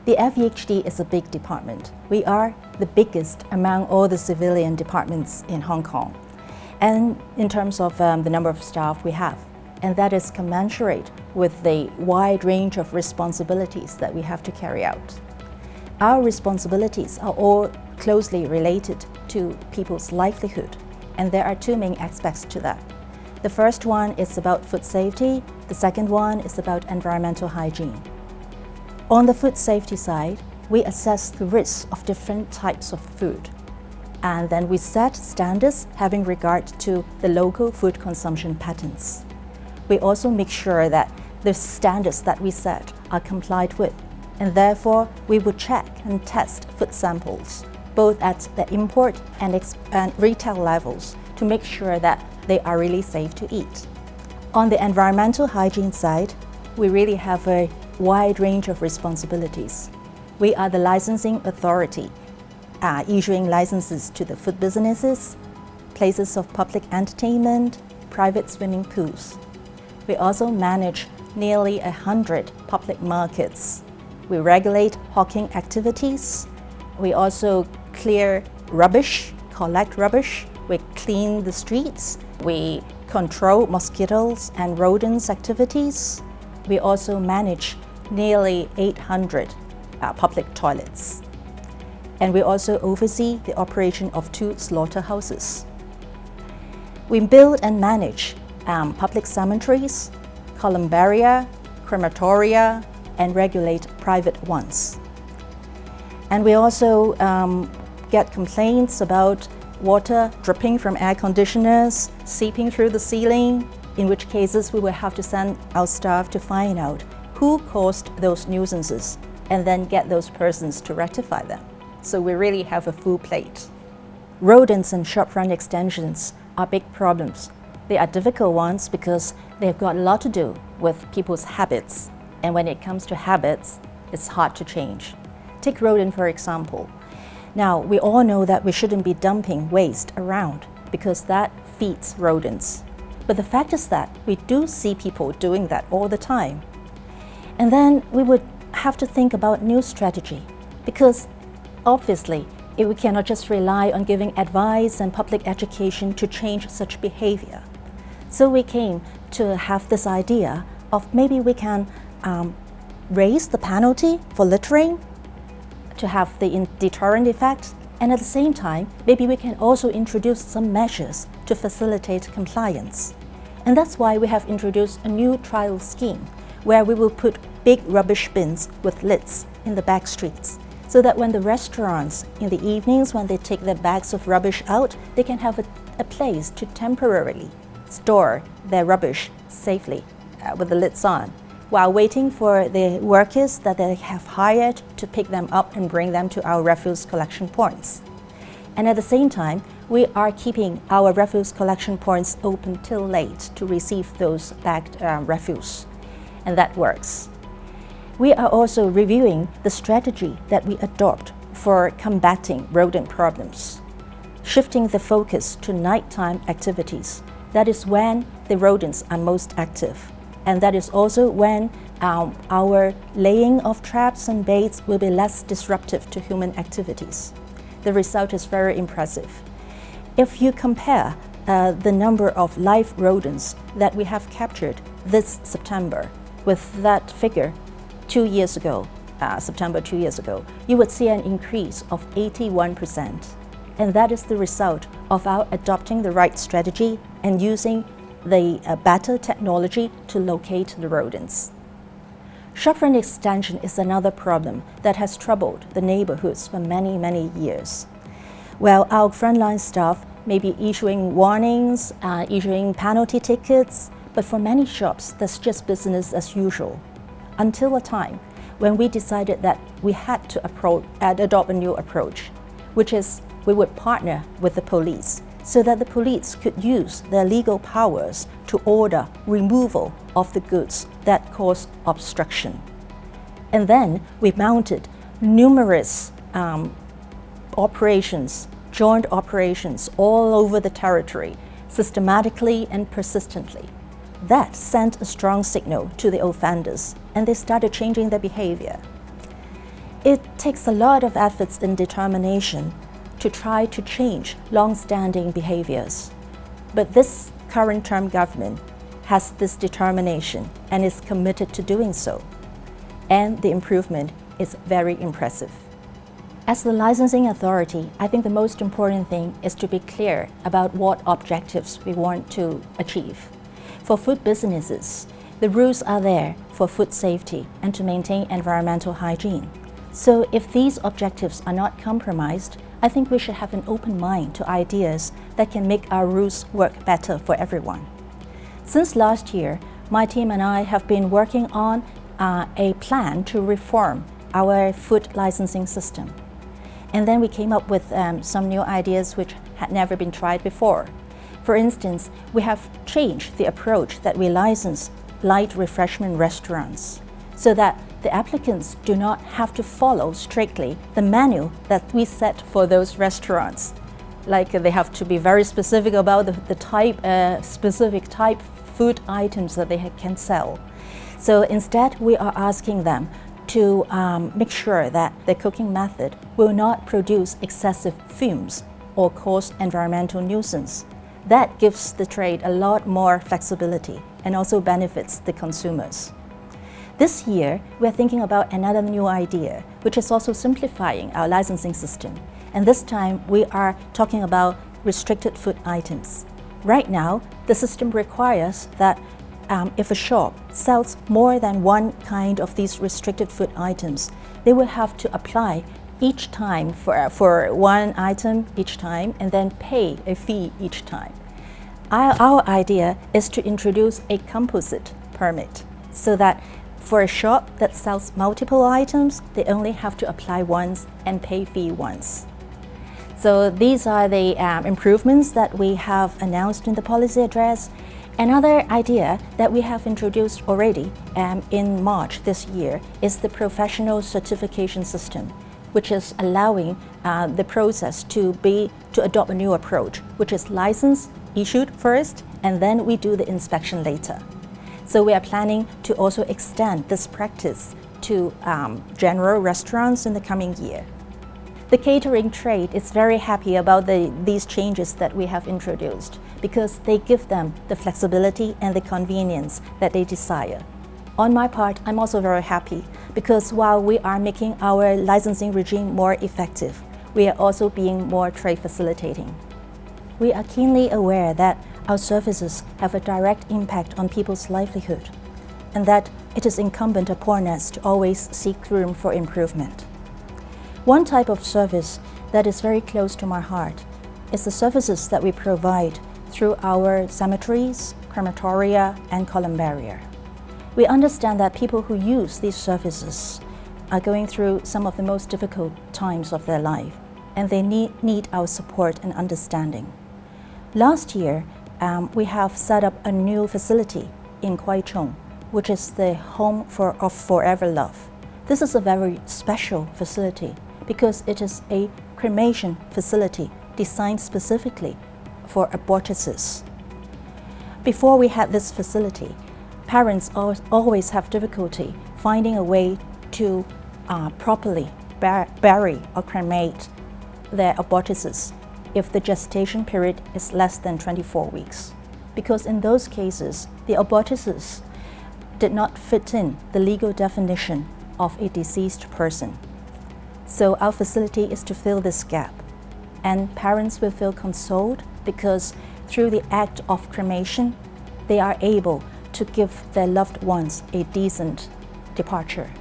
The FEHD is a big department. We are the biggest among all the civilian departments in Hong Kong, and in terms of the number of staff we have. And that is commensurate with the wide range of responsibilities that we have to carry out. Our responsibilities are all closely related to people's livelihood, and there are two main aspects to that. The first one is about food safety, the second one is about environmental hygiene. On the food safety side, we assess the risks of different types of food, and then we set standards having regard to the local food consumption patterns. We also make sure that the standards that we set are complied with, and therefore we would check and test food samples, both at the import and retail levels, to make sure that they are really safe to eat. On the environmental hygiene side, we really have a wide range of responsibilities. We are the licensing authority, issuing licenses to the food businesses, places of public entertainment, private swimming pools. We also manage nearly 100 public markets. We regulate hawking activities. We also clear rubbish, collect rubbish. We clean the streets. We control mosquitoes and rodents activities. We also manage nearly 800 public toilets. And we also oversee the operation of 2 slaughterhouses. We build and manage public cemeteries, columbaria, crematoria, and regulate private ones. And we also get complaints about water dripping from air conditioners, seeping through the ceiling, in which cases we will have to send our staff to find out who caused those nuisances and then get those persons to rectify them. So we really have a full plate. Rodents and shopfront extensions are big problems. They are difficult ones because they've got a lot to do with people's habits. And when it comes to habits, it's hard to change. Take rodent, for example. Now, we all know that we shouldn't be dumping waste around because that feeds rodents. But the fact is that we do see people doing that all the time. And then we would have to think about new strategy, because obviously we cannot just rely on giving advice and public education to change such behavior. So we came to have this idea of maybe we can raise the penalty for littering to have the deterrent effect, and at the same time, maybe we can also introduce some measures to facilitate compliance. And that's why we have introduced a new trial scheme where we will put big rubbish bins with lids in the back streets, so that when the restaurants in the evenings, when they take their bags of rubbish out, they can have a place to temporarily store their rubbish safely with the lids on, while waiting for the workers that they have hired to pick them up and bring them to our refuse collection points. And at the same time, we are keeping our refuse collection points open till late to receive those bagged refuse, and that works. We are also reviewing the strategy that we adopt for combating rodent problems, shifting the focus to nighttime activities. That is when the rodents are most active. And that is also when our laying of traps and baits will be less disruptive to human activities. The result is very impressive. If you compare the number of live rodents that we have captured this September with that figure 2 years ago, September 2 years ago, you would see an increase of 81%. And that is the result of our adopting the right strategy and using the better technology to locate the rodents. Shopfront extension is another problem that has troubled the neighborhoods for many, many years. Well, our frontline staff may be issuing warnings, issuing penalty tickets, but for many shops, that's just business as usual. Until a time when we decided that we had to adopt a new approach, which is we would partner with the police so that the police could use their legal powers to order removal of the goods that cause obstruction. And then we mounted numerous operations, joint operations all over the territory, systematically and persistently. That sent a strong signal to the offenders, and they started changing their behavior. It takes a lot of efforts and determination to try to change long-standing behaviors. But this current term government has this determination and is committed to doing so. And the improvement is very impressive. As the licensing authority, I think the most important thing is to be clear about what objectives we want to achieve. For food businesses, the rules are there for food safety and to maintain environmental hygiene. So if these objectives are not compromised, I think we should have an open mind to ideas that can make our rules work better for everyone. Since last year, my team and I have been working on a plan to reform our food licensing system. And then we came up with some new ideas which had never been tried before. For instance, we have changed the approach that we license light refreshment restaurants so that the applicants do not have to follow strictly the menu that we set for those restaurants. Like they have to be very specific about the specific type food items that they can sell. So instead, we are asking them to make sure that the cooking method will not produce excessive fumes or cause environmental nuisance. That gives the trade a lot more flexibility and also benefits the consumers. This year, we're thinking about another new idea, which is also simplifying our licensing system. And this time, we are talking about restricted food items. Right now, the system requires that if a shop sells more than one kind of these restricted food items, they will have to apply each time for one item each time and then pay a fee each time. Our idea is to introduce a composite permit so that for a shop that sells multiple items, they only have to apply once and pay fee once. So these are the improvements that we have announced in the policy address. Another idea that we have introduced already in March this year is the professional certification system, which is allowing the process to adopt a new approach, which is license issued first, and then we do the inspection later. So we are planning to also extend this practice to general restaurants in the coming year. The catering trade is very happy about these changes that we have introduced because they give them the flexibility and the convenience that they desire. On my part, I'm also very happy because while we are making our licensing regime more effective, we are also being more trade facilitating. We are keenly aware that our services have a direct impact on people's livelihood and that it is incumbent upon us to always seek room for improvement. One type of service that is very close to my heart is the services that we provide through our cemeteries, crematoria, and columbaria. We understand that people who use these services are going through some of the most difficult times of their life, and they need our support and understanding. Last year, we have set up a new facility in Kwaichong, which is the home of Forever Love. This is a very special facility because it is a cremation facility designed specifically for abortuses. Before we had this facility, parents always have difficulty finding a way to properly bury or cremate their abortuses if the gestation period is less than 24 weeks. Because in those cases, the abortuses did not fit in the legal definition of a deceased person. So our facility is to fill this gap. And parents will feel consoled because through the act of cremation, they are able to give their loved ones a decent departure.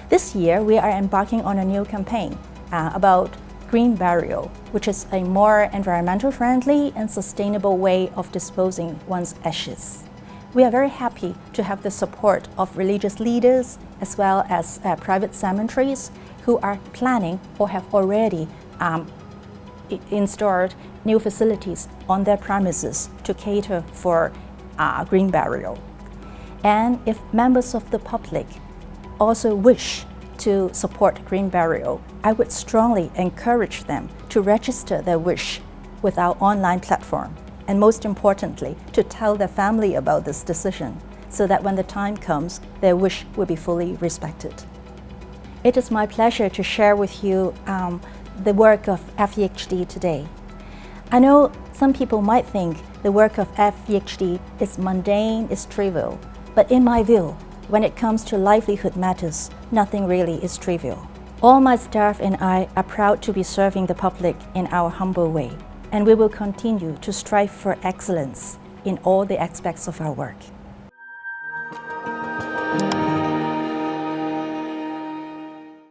This year, we are embarking on a new campaign about green burial, which is a more environmental friendly and sustainable way of disposing one's ashes. We are very happy to have the support of religious leaders as well as private cemeteries who are planning or have already installed new facilities on their premises to cater for green burial. And if members of the public also wish to support green burial, I would strongly encourage them to register their wish with our online platform, and most importantly, to tell their family about this decision so that when the time comes, their wish will be fully respected. It is my pleasure to share with you the work of FEHD today. I know some people might think the work of FEHD is mundane, is trivial, but in my view, when it comes to livelihood matters, nothing really is trivial. All my staff and I are proud to be serving the public in our humble way, and we will continue to strive for excellence in all the aspects of our work.